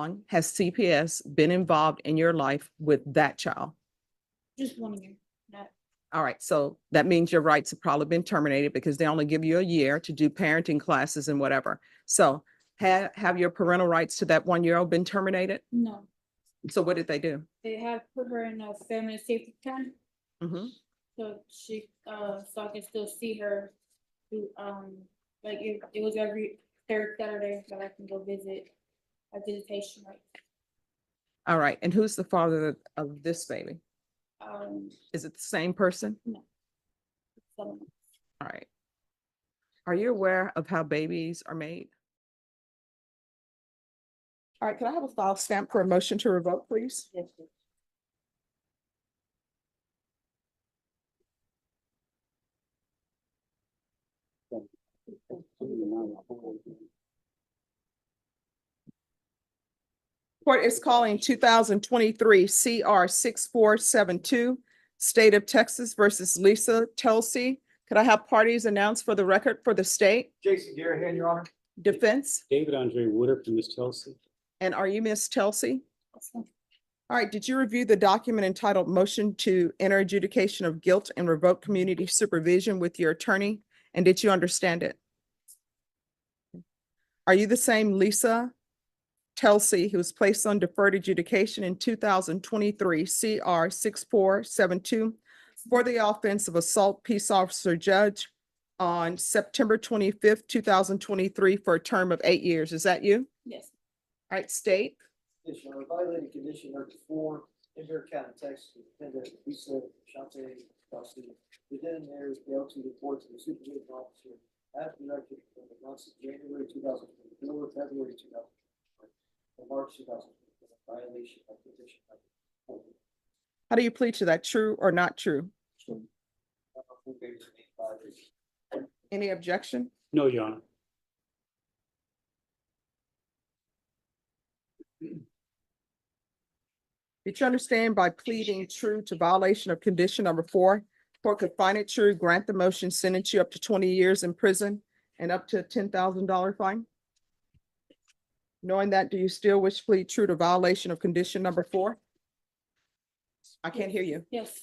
long has CPS been involved in your life with that child? Just 1 year. Not, All right, so that means your rights have probably been terminated because they only give you a year to do parenting classes and whatever. So have your parental rights to that 1-year-old been terminated? no. So what did they do? They have put her in a family safety tent, Mhm. so she, so I can still see her. Through, like it was every third Saturday that I can go visit a visitation. Like, All right, and who's the father of this baby? Is it the same person? no. Someone else. All right. Are you aware of how babies are made? All right, can I have a file stamp for a motion to revoke, please? Yes, yes. Court is calling 2023 CR 6472, State of Texas versus Lisa Telsey. Could I have parties announced for the record for the state? Jason Garahan, Your Honor. Defense? David Andre Woodard from Ms. Telsey. And are you Miss Telsey? Awesome. All right, did you review the document entitled Motion to Enter Adjudication of Guilt and Revoke Community Supervision with your attorney? And did you understand it? Are you the same Lisa Telsey who was placed on deferred adjudication in 2023 CR 6472 for the offense of assault peace officer judge on September 25th, 2023 for a term of 8 years? Is that you? Yes. All right, state. Yes, Your Honor. Violating condition number 4, in Bear County, Texas, Defendant Lisa Shante Kelsey. Within there is failed to report to the supervision officer as directed for the months of January 2024, February 2024, and March 2024. Violation of condition number 4. How do you plead to that? True or not true? Any objection? No, Your Honor. Did you understand by pleading true to violation of condition number 4, court could find it true, grant the motion, sentence you up to 20 years in prison and up to a $10,000 fine? Knowing that, do you still wish to plead true to violation of condition number 4? I can't hear you. Yes.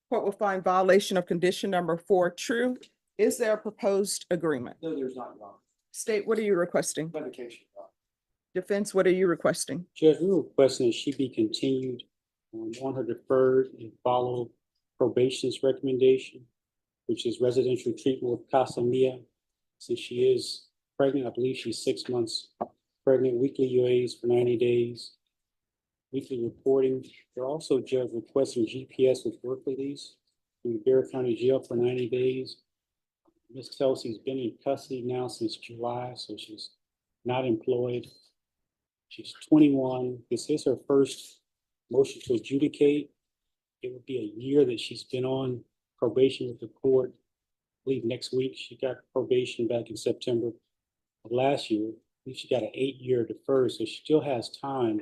Court will find violation of condition number 4 true. Is there a proposed agreement? No, there's not, Your Honor. State, what are you requesting? Revocation, Your Honor. Defense, what are you requesting? Judge, we're requesting that she be continued on her deferred and follow probation's recommendation, which is residential treatment with Casa Mia. Since she is pregnant, I believe she's 6 months pregnant, weekly UAs for 90 days, weekly reporting. They're also, Judge, requesting GPS with work release from the Bear County Jail for 90 days. Ms. Telsey's been in custody now since July, so she's not employed. She's 21. This is her first motion to adjudicate. It would be a year that she's been on probation with the court. I believe next week she got probation back in September of last year. I believe she got an 8-year deferred, so she still has time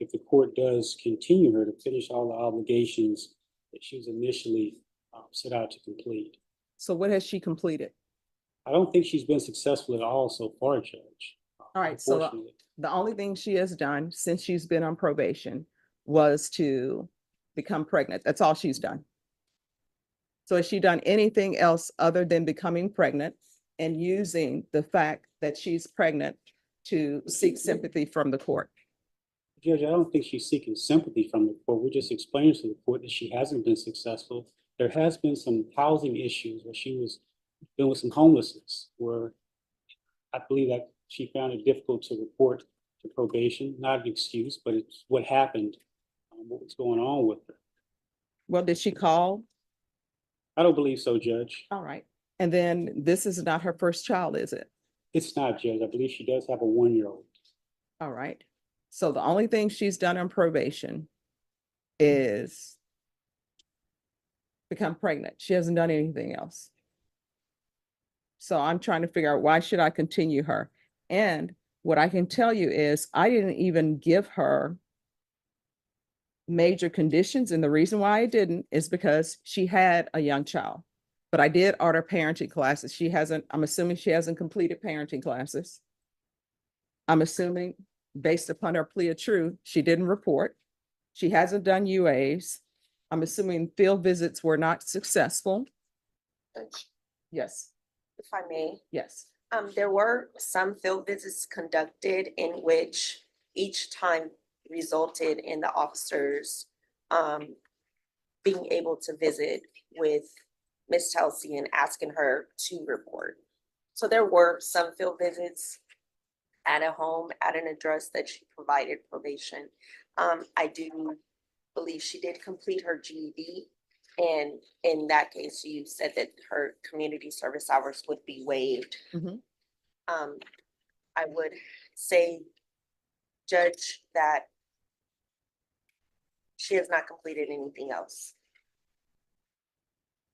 if the court does continue her to finish all the obligations that she was initially set out to complete. So what has she completed? I don't think she's been successful at all so far, Judge. All right, so Unfortunately. the only thing she has done since she's been on probation was to become pregnant. That's all she's done. So has she done anything else other than becoming pregnant and using the fact that she's pregnant to seek sympathy from the court? Judge, I don't think she's seeking sympathy from the court. We're just explaining to the court that she hasn't been successful. There has been some housing issues where she was dealing with some homelessness, where I believe that she found it difficult to report to probation. Not an excuse, but it's what happened, what was going on with her. Well, did she call? I don't believe so, Judge. All right. And then this is not her first child, is it? It's not, Judge. I believe she does have a 1-year-old. All right. So the only thing she's done on probation is become pregnant. She hasn't done anything else. So I'm trying to figure out, why should I continue her? And what I can tell you is I didn't even give her major conditions. And the reason why I didn't is because she had a young child. But I did order parenting classes. She hasn't, I'm assuming she hasn't completed parenting classes. I'm assuming based upon her plea of true, she didn't report. She hasn't done UAs. I'm assuming field visits were not successful. Judge, Yes, if I may, yes. there were some field visits conducted in which each time resulted in the officers being able to visit with Miss Telsey and asking her to report. So there were some field visits at a home, at an address that she provided probation. I do believe she did complete her GED. And in that case, you said that her community service hours would be waived. Mhm. I would say, Judge, that she has not completed anything else.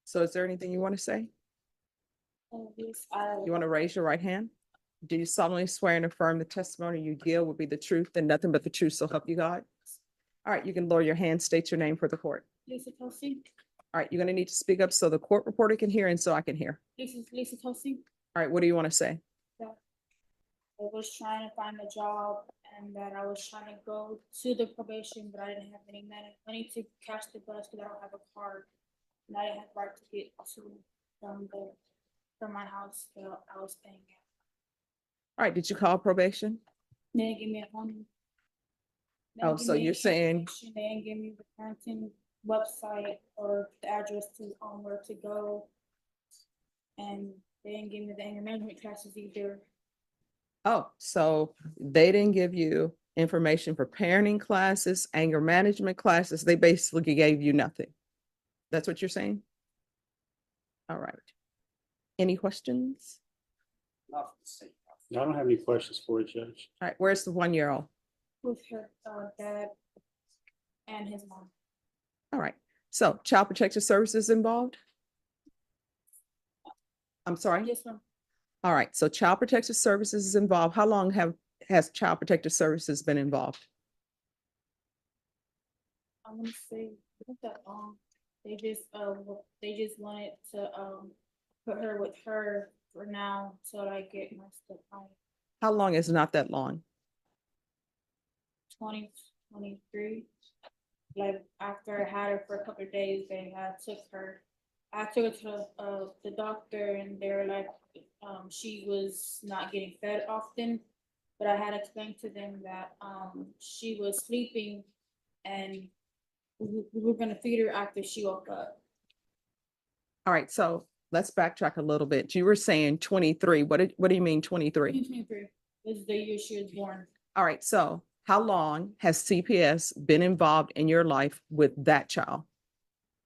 So is there anything you want to say? Yes, You want to raise your right hand? Do you solemnly swear and affirm the testimony you give will be the truth and nothing but the truth, so help you God? All right, you can lower your hand, state your name for the court. Lisa Tosi, All right, you're gonna need to speak up so the court reporter can hear and so I can hear. Lisa Tosi. All right, what do you want to say? I was trying to find a job and that I was trying to go to the probation, but I didn't have any money to catch the bus because I don't have a card. And I didn't have right to get to from my house that I was staying at. All right, did you call probation? They didn't give me a phone. They Oh, didn't give so me you're any saying- information. They didn't give me the parenting website or the address to where to go. And they didn't give me the anger management classes either. Oh, so they didn't give you information for parenting classes, anger management classes. They basically gave you nothing. That's what you're saying? All right. Any questions? Not for the sake of. I don't have any questions for you, Judge. All right, where's the 1-year-old? With her dad and his mom. All right, so Child Protective Services involved? I'm sorry? Yes, ma'am. All right, so Child Protective Services is involved. How long has Child Protective Services been involved? I want to say not that long. They just wanted to put her with her for now till I get my stuff out. How long is not that long? 2023. Like after I had her for a couple of days, I took her to the doctor and they were like, she was not getting fed often. But I had explained to them that she was sleeping and we were gonna feed her after she woke up. All right, so let's backtrack a little bit. You were saying 23. What do you mean 23? 2023 is the year she was born. All right, so how long has CPS been involved in your life with that child?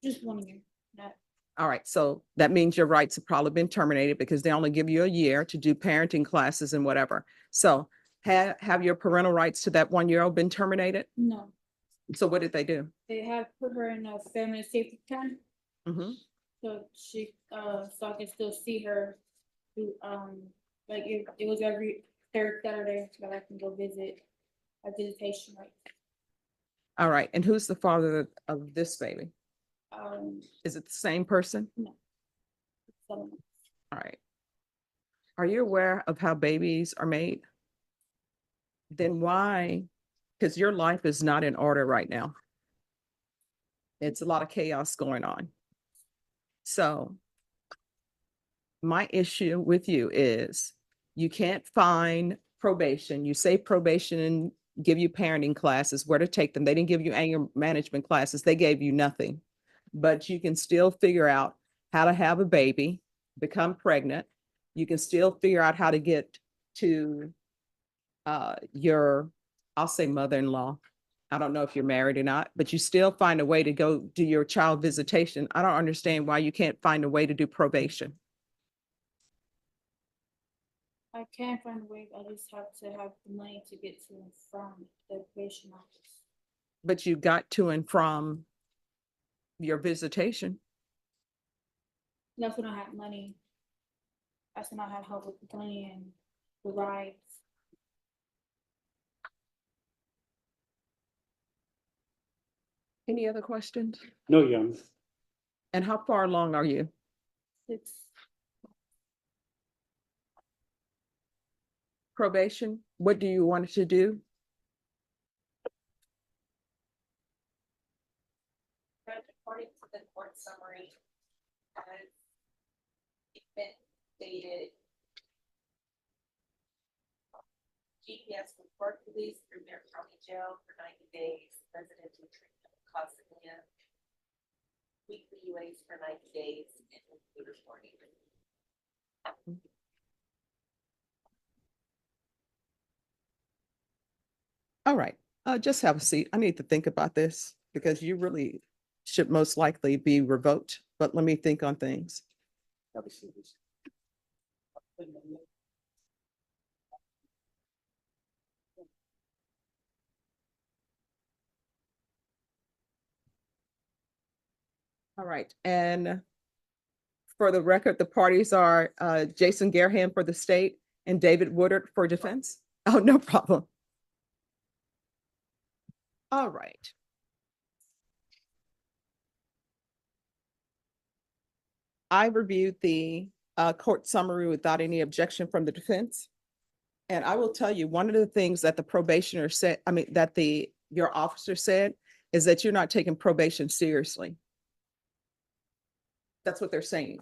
Just 1 year. Not All right, so that means your rights have probably been terminated because they only give you a year to do parenting classes and whatever. So have your parental rights to that 1-year-old been terminated? no. So what did they do? They have put her in a family safety plan, Mm-hmm. so so I can still see her through, like it was every third Saturday that I can go visit a visitation, like, All right, and who's the father of this baby? Is it the same person? 7 months. All right. Are you aware of how babies are made? Then why? Because your life is not in order right now. It's a lot of chaos going on. So my issue with you is you can't find probation. You say probation and give you parenting classes, where to take them. They didn't give you anger management classes. They gave you nothing. But you can still figure out how to have a baby, become pregnant. You can still figure out how to get to your, I'll say mother-in-law. I don't know if you're married or not, but you still find a way to go do your child visitation. I don't understand why you can't find a way to do probation. I can find a way, I just have to have the money to get to and from the probation office. But you got to and from your visitation. That's when I had money. That's when I had help with the money and the rides. Any other questions? No, young. And how far along are you? It's Probation? What do you want it to do? according to the court summary, as it's been stated, GPS report release through Bear County Jail for 90 days, residential treatment costs again, weekly UAs for 90 days, and weekly reporting. All right, just have a seat. I need to think about this because you really should most likely be revoked, but let me think on things. Have a seat. All right, and for the record, the parties are Jason Gareham for the state and David Woodard for defense. Oh, no problem. All right. I reviewed the court summary without any objection from the defense. And I will tell you, one of the things that the probationer said, your officer said, is that you're not taking probation seriously. That's what they're saying.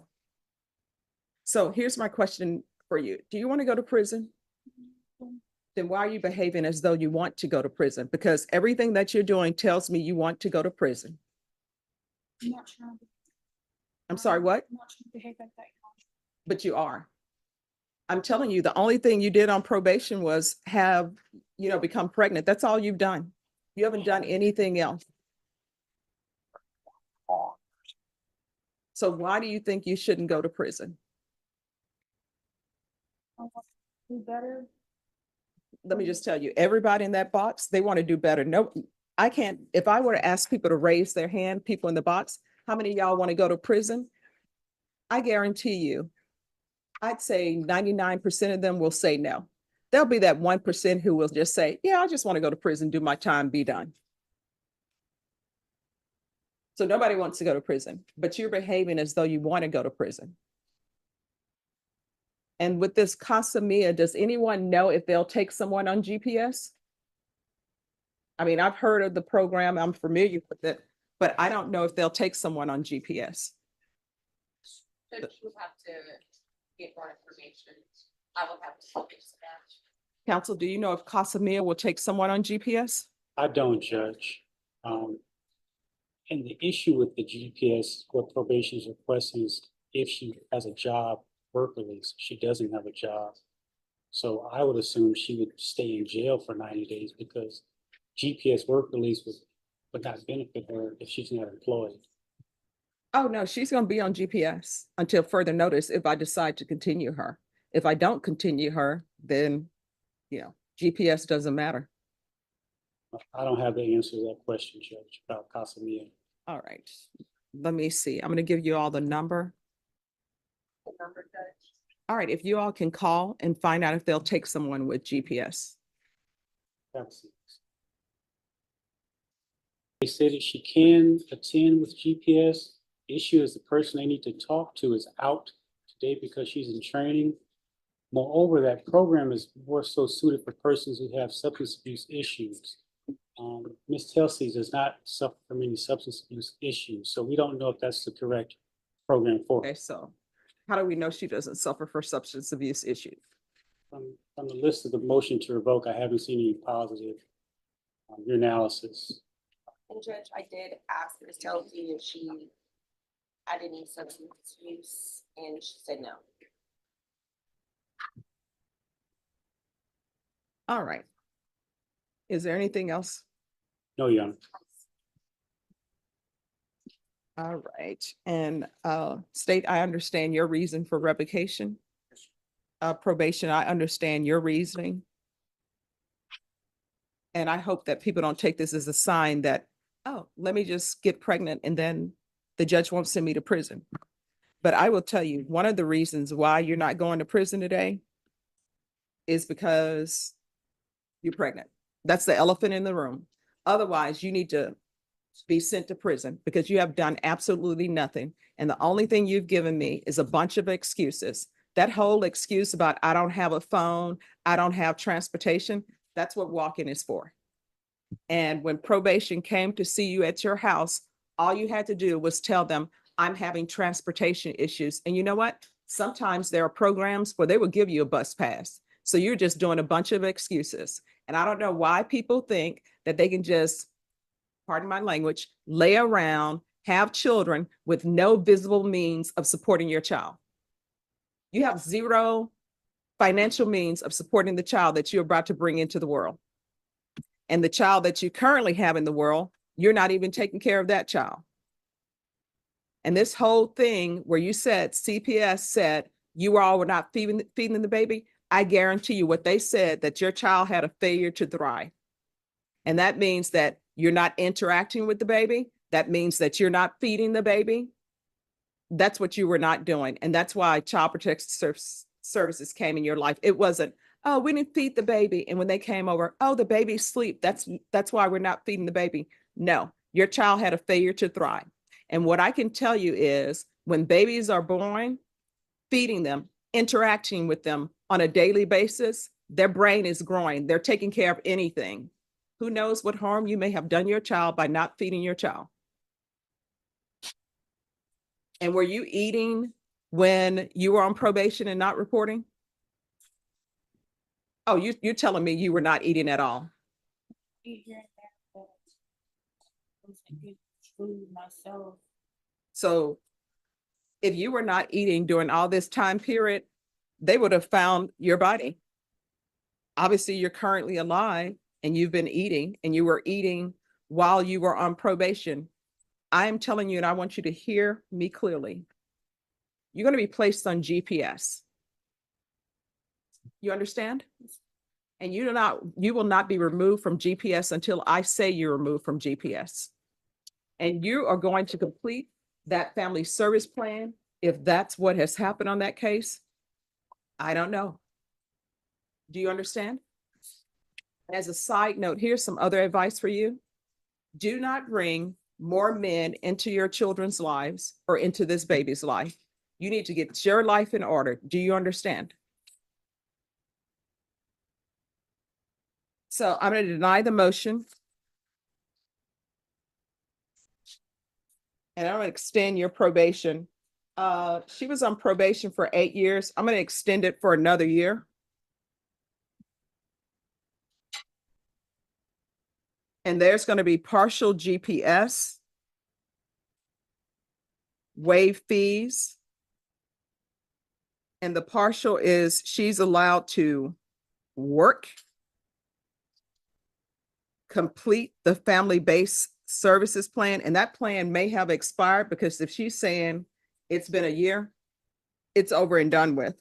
So here's my question for you. Do you want to go to prison? Then why are you behaving as though you want to go to prison? Because everything that you're doing tells me you want to go to prison. I'm not trying to. I'm sorry, what? I'm not trying to behave like that. But you are. I'm telling you, the only thing you did on probation was have, become pregnant. That's all you've done. You haven't done anything else. So why do you think you shouldn't go to prison? I want to do better. Let me just tell you, everybody in that box, they want to do better. No, I can't, if I were to ask people to raise their hand, people in the box, how many of y'all want to go to prison? I guarantee you, I'd say 99% of them will say no. There'll be that 1% who will just say, yeah, I just want to go to prison, do my time, be done. So nobody wants to go to prison, but you're behaving as though you want to go to prison. And with this Casa Mia, does anyone know if they'll take someone on GPS? I mean, I've heard of the program, I'm familiar with it, but I don't know if they'll take someone on GPS. So you have to get more information. I will have to fix that. Counsel, do you know if Casa Mia will take someone on GPS? I don't, Judge. And the issue with the GPS, what probation is requesting is if she has a job, work release, she doesn't have a job. So I would assume she would stay in jail for 90 days because GPS work release would not benefit her if she's not employed. Oh, no, she's going to be on GPS until further notice if I decide to continue her. If I don't continue her, then, GPS doesn't matter. I don't have the answer to that question, Judge, about Casa Mia. All right, let me see. I'm going to give you all the number. The number, Judge. All right, if you all can call and find out if they'll take someone with GPS. They said that she can attend with GPS. The issue is the person they need to talk to is out today because she's in training. Moreover, that program is more so suited for persons who have substance abuse issues. Ms. Telsey does not suffer from any substance abuse issues, so we don't know if that's the correct program for her. Okay, so how do we know she doesn't suffer from substance abuse issues? From the list of the motion to revoke, I haven't seen any positive your analysis. And Judge, I did ask Ms. Telsey if she had any substance use, and she said no. All right. Is there anything else? No, Your Honor. All right, and State, I understand your reason for revocation. Probation, I understand your reasoning. And I hope that people don't take this as a sign that, oh, let me just get pregnant and then the judge won't send me to prison. But I will tell you, one of the reasons why you're not going to prison today is because you're pregnant. That's the elephant in the room. Otherwise, you need to be sent to prison because you have done absolutely nothing. And the only thing you've given me is a bunch of excuses. That whole excuse about I don't have a phone, I don't have transportation, that's what walk-in is for. And when probation came to see you at your house, All you had to do was tell them, I'm having transportation issues. And you know what? Sometimes there are programs where they will give you a bus pass. So you're just doing a bunch of excuses. And I don't know why people think that they can just, pardon my language, lay around, have children with no visible means of supporting your child. You have zero financial means of supporting the child that you're about to bring into the world. And the child that you currently have in the world, you're not even taking care of that child. And this whole thing where you said CPS said you all were not feeding the baby, I guarantee you what they said, that your child had a failure to thrive. And that means that you're not interacting with the baby. That means that you're not feeding the baby. That's what you were not doing. And that's why Child Protective Services came in your life. It wasn't, oh, we didn't feed the baby. And when they came over, oh, the baby's asleep. That's why we're not feeding the baby. No, your child had a failure to thrive. And what I can tell you is when babies are born, feeding them, interacting with them on a daily basis, their brain is growing. They're taking care of anything. Who knows what harm you may have done your child by not feeding your child? And were you eating when you were on probation and not reporting? Oh, you're telling me you were not eating at all. Eat here and there, but I wasn't good food myself. So if you were not eating during all this time period, they would have found your body. Obviously, you're currently alive and you've been eating, and you were eating while you were on probation. I am telling you, and I want you to hear me clearly. You're going to be placed on GPS. You understand? And you will not be removed from GPS until I say you're removed from GPS. And you are going to complete that family service plan. If that's what has happened on that case, I don't know. Do you understand? As a side note, here's some other advice for you. Do not bring more men into your children's lives or into this baby's life. You need to get your life in order. Do you understand? So I'm going to deny the motion. And I'm going to extend your probation. She was on probation for 8 years. I'm going to extend it for another year. And there's going to be partial GPS, waive fees. And the partial is she's allowed to work, complete the family-based services plan. And that plan may have expired, because if she's saying it's been a year, it's over and done with.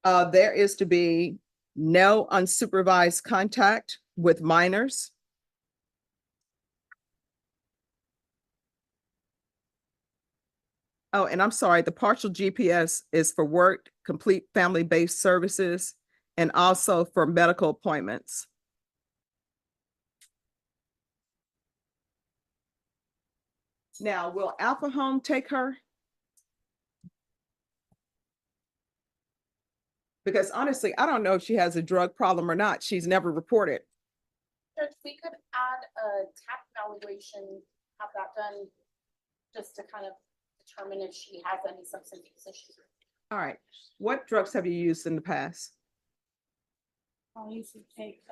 There is to be no unsupervised contact with minors. Oh, and I'm sorry, the partial GPS is for work, complete family-based services, and also for medical appointments. Now, will Alpha Home take her? Because honestly, I don't know if she has a drug problem or not. She's never reported. Judge, we could add a TAP evaluation, have that done, just to kind of determine if she has any substance use issues. All right. What drugs have you used in the past? I used to take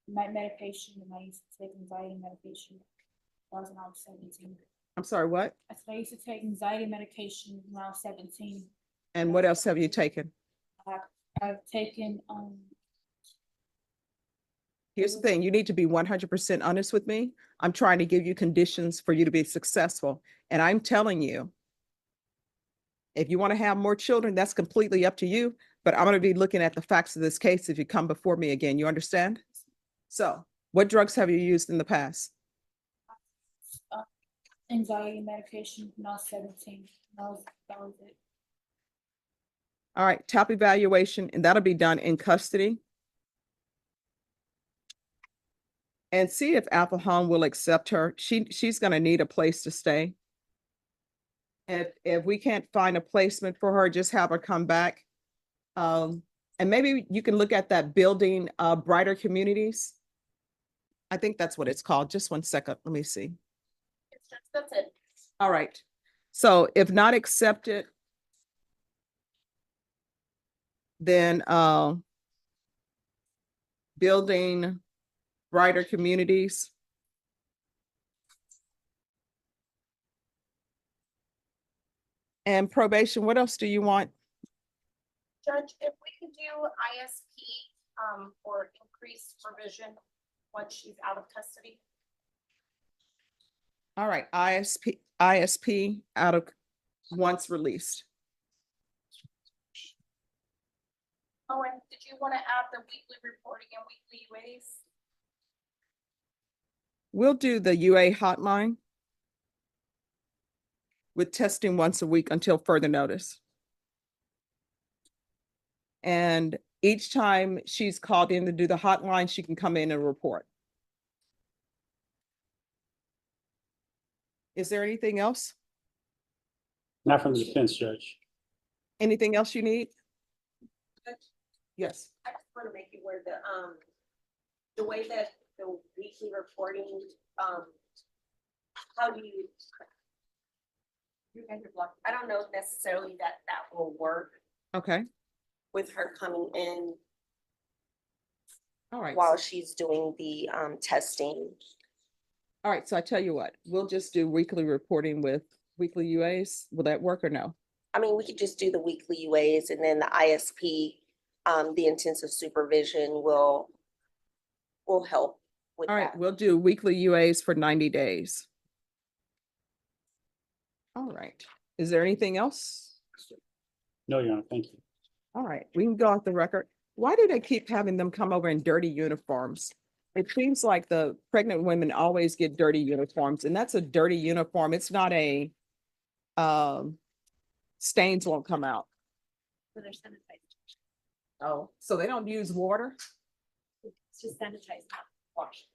night medication, and I used to take anxiety medication. That was when I was 17. I'm sorry, what? I said I used to take anxiety medication when I was 17. And what else have you taken? I've taken Here's the thing, you need to be 100% honest with me. I'm trying to give you conditions for you to be successful. And I'm telling you, if you want to have more children, that's completely up to you. But I'm going to be looking at the facts of this case if you come before me again. You understand? So what drugs have you used in the past? anxiety medication when I was 17. That was it. All right, TAP evaluation, and that'll be done in custody. And see if Alpha Home will accept her. She's going to need a place to stay. And if we can't find a placement for her, just have her come back. And maybe you can look at that building, Brighter Communities. I think that's what it's called. Just one second. Let me see. questions. That's it. All right. So if not accepted, then building brighter communities. And probation, what else do you want? Judge, if we could do ISP, or increased supervision once she's out of custody. All right, ISP out of once released. Oh, and did you want to add the weekly reporting and weekly UAs? We'll do the UA hotline with testing once a week until further notice. And each time she's called in to do the hotline, she can come in and report. Is there anything else? Not from the defense, Judge. Anything else you need? Yes. I just want to make you aware that, the way that the weekly reporting, how do you? I don't know necessarily that that will work Okay. with her coming in All right. while she's doing the, testing. All right. So I tell you what, we'll just do weekly reporting with weekly UAs. Will that work or no? I mean, we could just do the weekly UAs and then the ISP, the intensive supervision will help with All right. that. We'll do weekly UAs for 90 days. All right. Is there anything else? No, Your Honor, thank you. All right, we can go off the record. Why do they keep having them come over in dirty uniforms? It seems like the pregnant women always get dirty uniforms, and that's a dirty uniform. It's not a, stains won't come out. So they're sanitized. Oh, so they don't use water? It's just sanitized, not washed.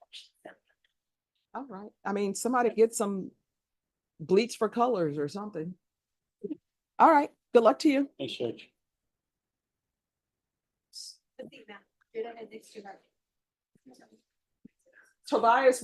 All right. I mean, somebody get some bleach for colors or something. All right, good luck to you. Thanks, Judge. But see, ma'am, you're not next to her. Tobias.